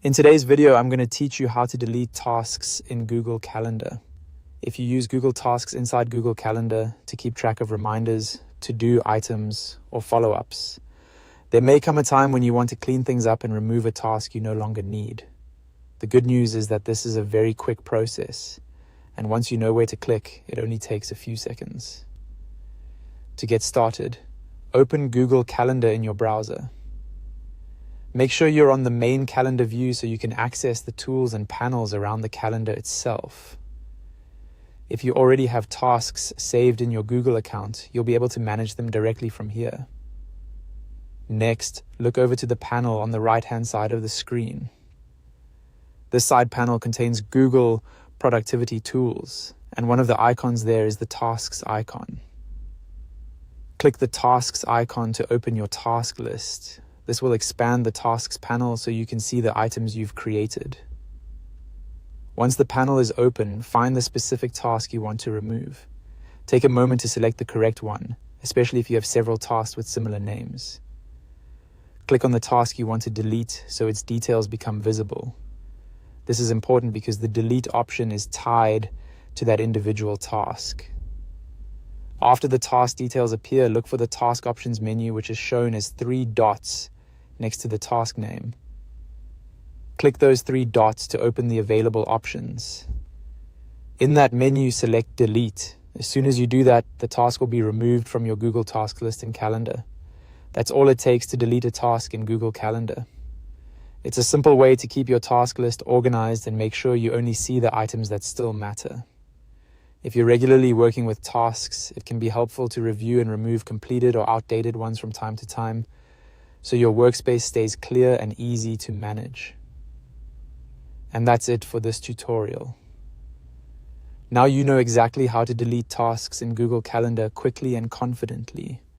In today's video, I'm going to teach you how to delete tasks in Google Calendar. If you use Google Tasks inside Google Calendar to keep track of reminders, to-do items, or follow-ups, there may come a time when you want to clean things up and remove a task you no longer need. The good news is that this is a very quick process, and once you know where to click, it only takes a few seconds. To get started, open Google Calendar in your browser. Make sure you're on the main calendar view so you can access the tools and panels around the calendar itself. If you already have tasks saved in your Google account, you'll be able to manage them directly from here. Next, look over to the panel on the right-hand side of the screen. This side panel contains Google productivity tools, and one of the icons there is the Tasks icon. Click the Tasks icon to open your task list. This will expand the Tasks panel so you can see the items you've created. Once the panel is open, find the specific task you want to remove. Take a moment to select the correct one, especially if you have several tasks with similar names. Click on the task you want to delete so its details become visible. This is important because the delete option is tied to that individual task. After the task details appear, look for the Task Options menu, which is shown as 3 dots next to the task name. Click those 3 dots to open the available options. In that menu, select Delete. As soon as you do that, the task will be removed from your Google Task list in Calendar. That's all it takes to delete a task in Google Calendar. It's a simple way to keep your task list organized and make sure you only see the items that still matter. If you're regularly working with tasks, it can be helpful to review and remove completed or outdated ones from time to time, so your workspace stays clear and easy to manage. And that's it for this tutorial. Now you know exactly how to delete tasks in Google Calendar quickly and confidently.